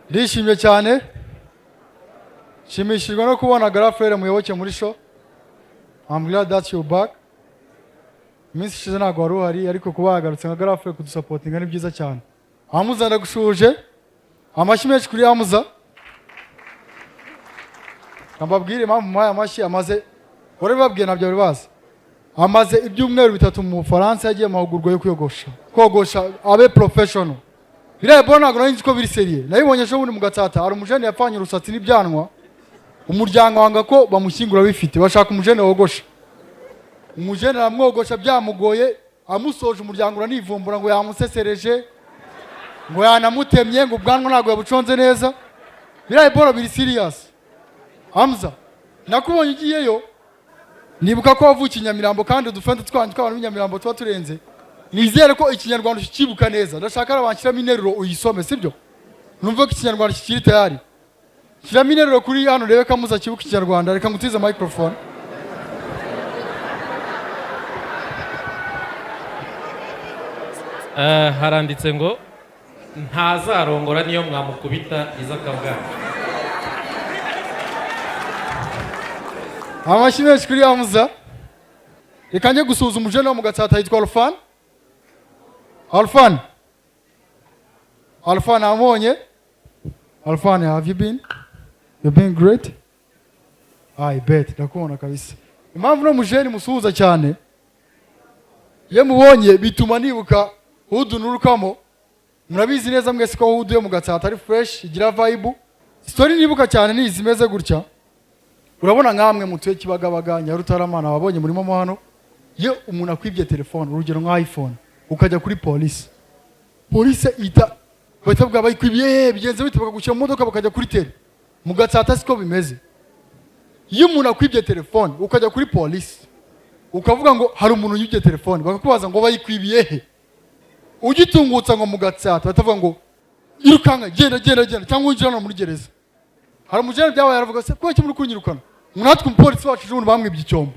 Ndishimye cyane shimishijwe no kubona Barahwera muyoboke muri show. I'm glad that you're back. Miss Shize ntago wari uhari ariko kuba yagarutse nka Barahwera kudusupportinga ni byiza cyane. Amuza ndagushuje amashyi menshi kuri Amuza. Ambabwire impamvu muhaye amashyi amaze ore babwiye nabyo bari bazi. Amaze ibyumweru bitatu mu Faransa yagiye mahugurwa yo kogosha abe professional. Biriya bona ntabwo nari nzi ko biri seriye. Nabibonye ejo bundi mu Gatsata hari umujene yapfanye urusatsi n'ibyanwa. Umuryango wanga ko bamushyingura bifite bashaka umujene wogosha. Umujene aramwogosha byamugoye amusoje umuryango uranivumbura ngo yamusesereje ngo yanamutemye ngo ubwanwa ntabwo yabuconze neza. Biriya bona biri serious. Hamza nakubonye ugiyeyo nibuka ko wavuye Nyamirambo kandi udufende twanje tw'abantu b'Nyamirambo tuba turenze. Nizere ko ikinyarwanda kikibuka neza. Ndashaka abanshyiramo interuro uyisome sibyo? Numva ko ikinyarwanda kikiri tayari. Shyiramo interuro kuri hano rebe Kamuza kibuka ikinyarwanda. Reka ngutize microphone. Haranditse ngo ntazarongora niyo mwamukubita izakabwa. Amashyi menshi kuri Kamuza. Reka njye gusuza umujene wo mu Gatsata yitwa Alfan. Alfan amonye. Alfan, have you been? You've been great. I bet. Ndakubona kabisa. Impamvu no mujene musuhuza cyane. Ye mubonye bituma nibuka Hudu nurukamo. Murabizi neza mwese ko Hudu yo mu Gatsata ari fresh, igira vibe. Story nibuka cyane ni izimeze gutya. Urabona nkamwe mutuye Kibagabaga Nyarutarama ababonye murimo mo hano. Ye umuntu akwibye telefone urugero nka iPhone. Ukajya kuri police ita batabwa bayikwibiye bigenze bite bakagushyira mu modoka bakajya kuri tele mu Gatsata siko bimeze. Iyo umuntu akwibye telefone ukajya kuri police ukavuga ngo hari umuntu yibye telefone bakakubaza ngo bayikwibiye he, ugitungutsa ngo mu Gatsata batavuga ngo irukanga genda cyangwa unjirana muri gereza. Hari umujene byabaye aravuga se ko muri kunyirukana mwatwe umupolisi wacu ejo bamwibye icyombo.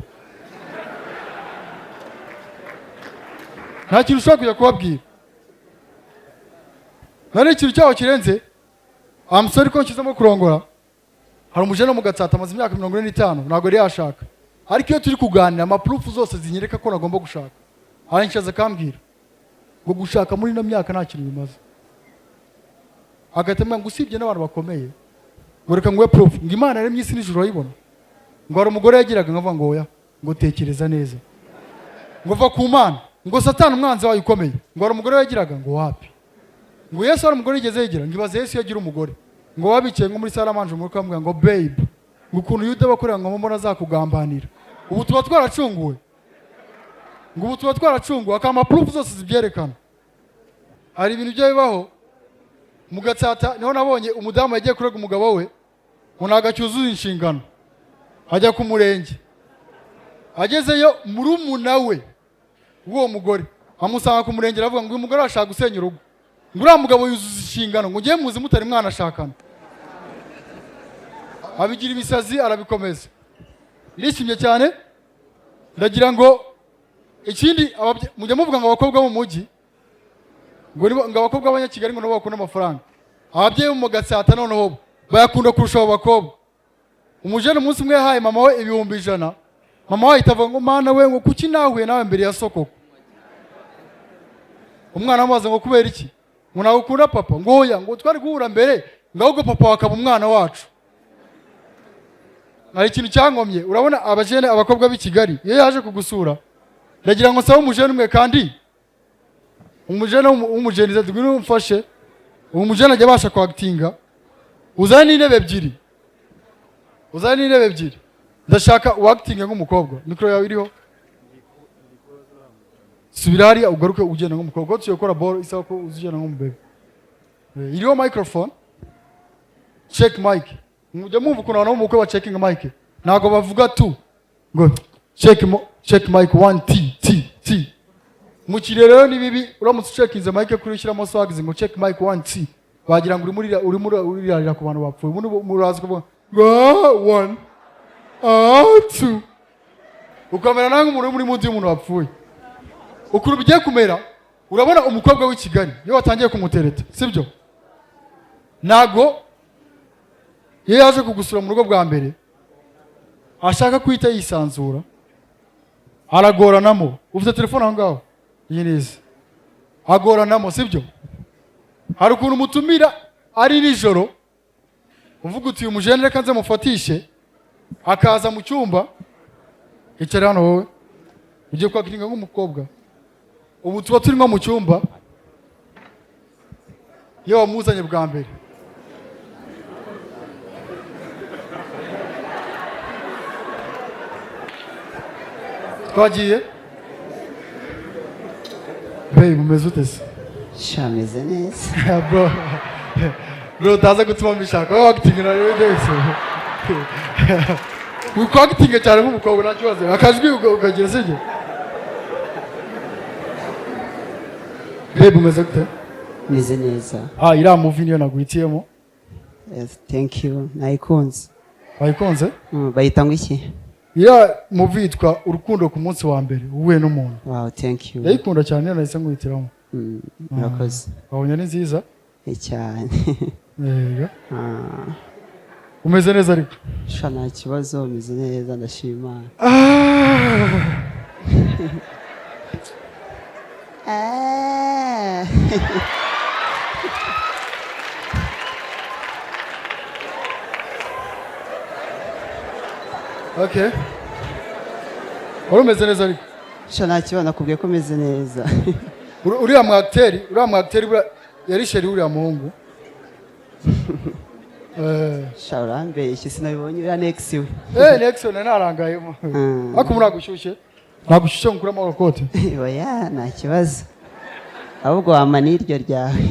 Nta kintu ushobora kujya kubabwira. Nari ikintu cyaho kirenze amusore ko nshizemo kurongora. Hari umujene mu Gatsata amaze imyaka 45 ntabwo ari yashaka. Ariko iyo turi kuganira amaproof zose zinyereka ko nagomba gushaka. Aranshaza kambwira ngo gushaka muri no myaka nta kintu bimaze. Agatema ngo usibye n'abantu bakomeye. Ngo reka ngwe proof ngo Imana yaremye isi n'ijuru ayibona. Ngo hari umugore yagiraga ngavuga ngo oya ngo tekereza neza. Ngo va ku Mana ngo Satani umwanzi wayo ukomeye. Ngo hari umugore yagiraga ngo wapi. Ngo Yesu hari umugore yigeze yigira ngo ibaze Yesu yagira umugore. Ngo wabikiye ngo muri Salamanje umurika amubwira ngo babe ngo ukuntu Yuda bakorera ngo mbona azakugambanira. Ubu tuba twaracunguwe. Ngo ubu tuba twaracunguwe akama proof zose zibyerekana. Hari ibintu byo bibaho mu Gatsata niho nabonye umudamu yagiye kurega umugabo we ngo nagacyuzuza inshingano. Ajya ku murenge. Agezeyo murumuna we uwo mugore amusanga ku murenge aravuga ngo uyu mugore ashaka gusenya urugo. Ngo uriya mugabo yuzuza inshingano ngo ngiye muzi mutari mwana ashakana. Abigira ibisazi arabikomeza. Ndishimye cyane. Ndagira ngo ikindi mujya muvuga ngo abakobwa mu mujyi ngo abakobwa b'Abanyakigali ngo nabo bakunda amafaranga. Ababyeyi mu Gatsata noneho bayakunda kurusha abo bakobwa. Umujene umunsi umwe yahaye mama we 100,000. Mama we itavuga ngo mana we ngo kuki nahuye nawe mbere ya soko. Umwana amaze ngo kubera iki? Ngo nawe ukunda papa ngo oya ngo twari guhura mbere ngahubwo papa wakaba umwana wacu. Hari ikintu cyangomye urabona abajene abakobwa b'i Kigali iyo yaje kugusura ndagira ngo sabe umujene umwe kandi umujene umujeniza dugwino umfashe umujene ajya basha kwactinga uzane intebe ebyiri ndashaka wactinga nk'umukobwa mikro yawe iriho subira hariya ugaruke ugenda nk'umukobwa tuyo gukora ball isaba ko uzigenda nk'umubebe iriho microphone check mic mujya mumva ukuntu abantu b'umukwe ba checking mic ntago bavuga tu ngo check mic 1 t mu kirere ni bibi uramutse checkinze mic kuri ushyiramo swags ngo check mic 1 t wagira ngo uri ku bantu bapfuye murazi kuvuga 1 2 ukamera nange umuntu muri munsi y'umuntu wapfuye ukuru bigiye kumera urabona umukobwa w'i Kigali iyo watangiye kumutereta sibyo nago iyo yaje kugusura mu rugo bwa mbere ashaka kwita yisanzura aragoranamo ufite telefone aho ngaho iyi neza agoranamo sibyo hari ukuntu umutumira ari nijoro uvuga uti uyu mujene reka nze mufatishe akaza mu cyumba icara hano wowe ugiye kwakiringa nk'umukobwa ubu tuba turimo mu cyumba iyo wamuzanye bwa mbere twagiye babe umeze ute se shameze neza bro utaza gutuma mbishaka wowe wakitinga rero ndetse ukwakitinga cyane nk'umukobwa nta kibazo akajwi ukagira sibyo babe umeze gute meze neza iriya movie niyo naguhitiyemo yes thank you nayikunze wayikunze bayita ngo iki iriya movie yitwa urukundo ku munsi wa mbere uhuye n'umuntu wow thank you ndayikunda cyane niyo nahise nguhitiramo murakoze wabonye ni nziza cyane yego umeze neza ariko sha nta kibazo umeze neza ndashima okay wari umeze neza ariko sha nta kibazo nakubwiye ko umeze neza uriya mwagiteri yari sheri uriya muhungu sha urambeshye sinabibonye uriya next we next we narangayemo ariko muragushyushye nagushyushye ngukuramo agakote oya nta kibazo ahubwo wama n'iryo ryawe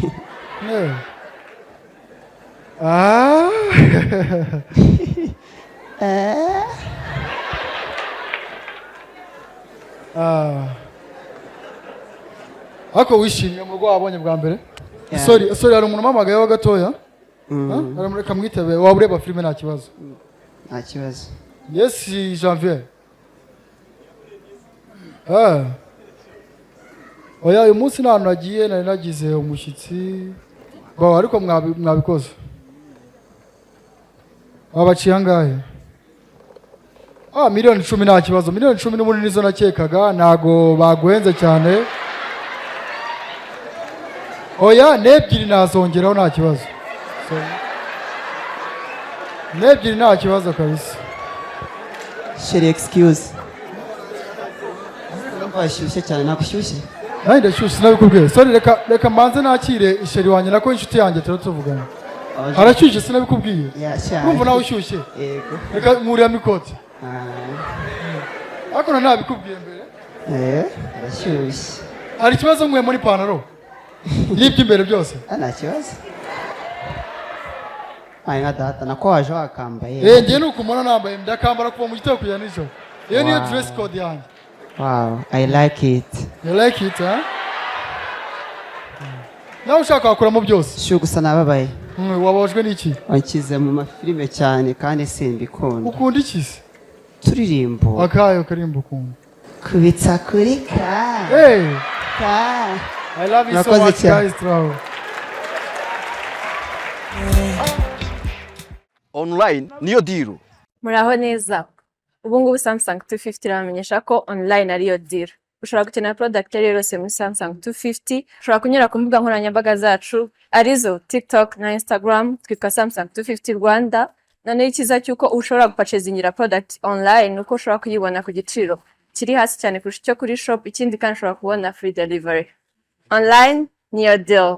ariko wishimye mu rugo wabonye bwa mbere sorry hari umuntu umpamagaye wa gatoya aramureka mwitebe waba ureba filime nta kibazo nta kibazo yes Janvier oya uyu munsi nta hantu nagiye nari nagize umushyitsi ariko mwabikoze wabaciye angahe miliyoni 10 nta kibazo miliyoni 10 n'ubundi nizo nakekaga ntago baguhenze cyane oya n'ebyiri nazongeraho nta kibazo n'ebyiri nta kibazo kabisa sheri excuse washyushye cyane nakushyushye nawe ndashyushye sinabikubwiye sorry reka manze nakire isheri wanjye nako inshuti yanjye turavugana arashyushye sinabikubwiye urumva nawe ushyushye yego reka nkuriyamo ikoti ariko ntabikubwiye mbere arashyushye hari ikibazo nkwiye muri ipantaro n'iby'imbere byose nta kibazo nka data nako waje wakambaye ngiye nuko umuntu nambaye ndakambara kuva mu gitondo kugera nijoro iyo niyo dress code yanjye wow I like it you like it nawe ushaka wakuramo byose shu gusa nababaye wabajwe n'iki wankize mu mafilime cyane kandi simbikunda ukunda iki se turirimbo akayo karimbo ukunda kubitsa kuri ka I love you so much guys online niyo deal muraho neza ubu ngubu Samsung 250 iramenyesha ko online ariyo deal ushobora gukenera product yose muri Samsung 250 ushobora kunyura ku mbuga nkoranyambaga zacu arizo TikTok na Instagram twitwa Samsung 250 Rwanda none ikiza cyuko ushobora gupurchasingira product online uko ushobora kuyibona ku giciro kiri hasi cyane kurusha icyo kuri shop ikindi kandi ushobora kubona free delivery online niyo deal